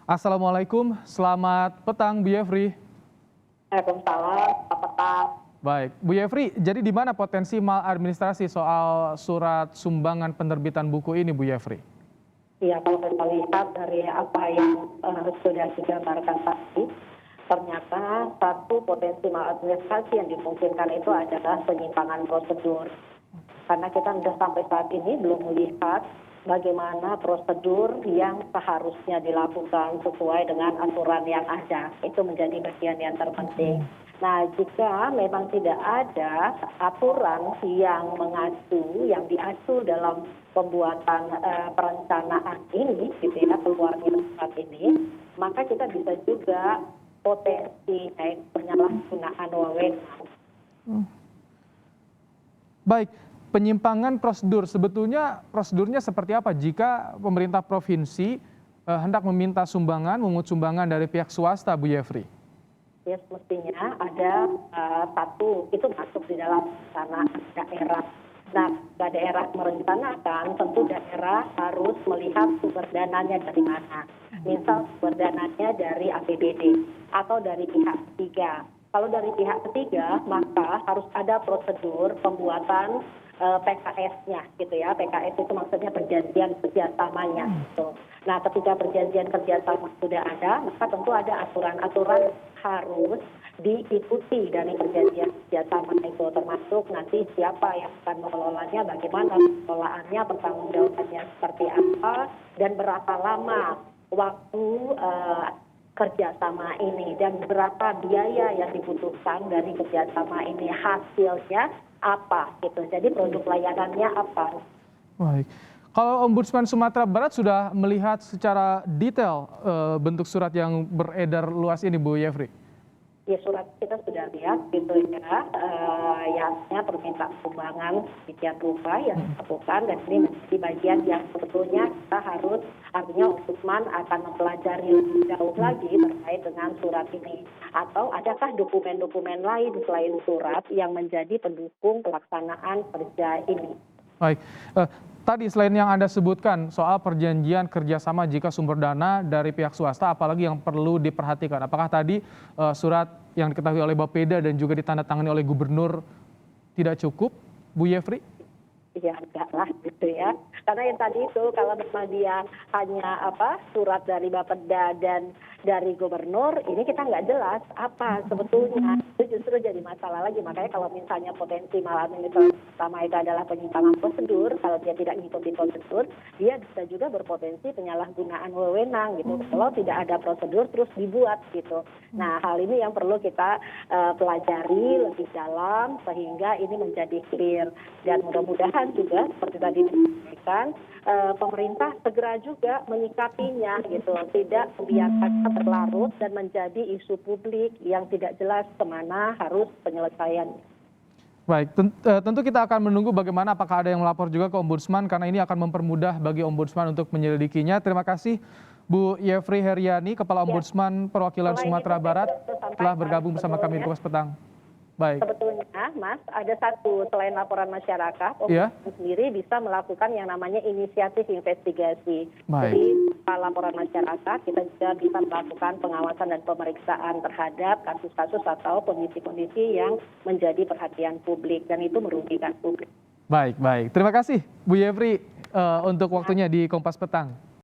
Assalamualaikum, selamat petang Bu Yefri. Waalaikumsalam, selamat petang. Baik, Bu Yefri, jadi di mana potensi maladministrasi soal surat sumbangan penerbitan buku ini Bu Yefri? Ya, kalau kita lihat dari apa yang sudah digambarkan tadi, ternyata satu potensi maladministrasi yang dimungkinkan itu adalah penyimpangan prosedur. Karena kita sudah sampai saat ini belum melihat bagaimana prosedur yang seharusnya dilakukan sesuai dengan aturan yang ada. Itu menjadi bagian yang terpenting. Nah, jika memang tidak ada aturan yang mengacu, yang diacu dalam pembuatan perencanaan ini, gitu ya, keluarnya tempat ini, maka kita bisa juga potensi penyalahgunaan wewenang. Baik, penyimpangan prosedur, sebetulnya prosedurnya seperti apa jika pemerintah provinsi hendak meminta sumbangan, memungut sumbangan dari pihak swasta Bu Yefri? Ya, semestinya ada satu, itu masuk di dalam rencana daerah. Nah, jika daerah merencanakan, tentu daerah harus melihat sumber dananya dari mana. Misal sumber dananya dari APBD atau dari pihak ketiga. Kalau dari pihak ketiga, maka harus ada prosedur pembuatan PKS-nya, gitu ya. PKS itu maksudnya perjanjian kerjasamanya. Gitu. Nah, ketika perjanjian kerjasama sudah ada, maka tentu ada aturan-aturan harus diikuti dari perjanjian kerjasama itu, termasuk nanti siapa yang akan mengelolanya, bagaimana pengelolaannya, pertanggungjawabannya seperti apa, dan berapa lama waktu kerjasama ini dan berapa biaya yang dibutuhkan dari kerjasama ini, hasilnya apa gitu. Jadi produk layanannya apa. Baik. Kalau Ombudsman Sumatera Barat sudah melihat secara detail bentuk surat yang beredar luas ini Bu Yefri? Ya, surat kita sudah lihat gitu ya, yaitu permintaan sumbangan sekian rupa yang dilakukan, dan ini menjadi bagian yang sebetulnya kita harus, artinya Ombudsman akan mempelajari lebih jauh lagi terkait dengan surat ini. Atau adakah dokumen-dokumen lain selain surat yang menjadi pendukung pelaksanaan kerja ini? Baik, tadi selain yang Anda sebutkan soal perjanjian kerjasama jika sumber dana dari pihak swasta, apalagi yang perlu diperhatikan? Apakah tadi surat yang diketahui oleh Bapeda dan juga ditandatangani oleh Gubernur tidak cukup, Bu Yefri? Ya, enggak lah gitu ya. Karena yang tadi itu kalau memang dia hanya surat dari Bapeda dan dari Gubernur, ini kita nggak jelas apa sebetulnya. Itu justru jadi masalah lagi. Makanya kalau misalnya potensi maladministrasi pertama itu adalah penyimpangan prosedur, kalau dia tidak mengikuti prosedur, dia bisa juga berpotensi penyalahgunaan wewenang gitu. Kalau tidak ada prosedur terus dibuat gitu. Nah, hal ini yang perlu kita pelajari lebih dalam sehingga ini menjadi clear, dan mudah-mudahan juga seperti tadi disampaikan, pemerintah segera juga menyikapinya gitu, tidak membiarkan berlarut dan menjadi isu publik yang tidak jelas kemana harus penyelesaiannya. Baik, tentu kita akan menunggu bagaimana, apakah ada yang melapor juga ke Ombudsman, karena ini akan mempermudah bagi Ombudsman untuk menyelidikinya. Terima kasih Bu Yefri Heryani, Kepala Ombudsman Perwakilan Sumatera Barat, telah bergabung bersama kami di Kompas Petang. Baik. Sebetulnya, Mas, ada satu, selain laporan masyarakat, Ombudsman sendiri bisa melakukan yang namanya inisiatif investigasi. Baik. Jadi, laporan masyarakat, kita juga bisa melakukan pengawasan dan pemeriksaan terhadap kasus-kasus atau kondisi-kondisi yang menjadi perhatian publik, dan itu merugikan publik. Baik, baik. Terima kasih Bu Yefri untuk waktunya di Kompas Petang.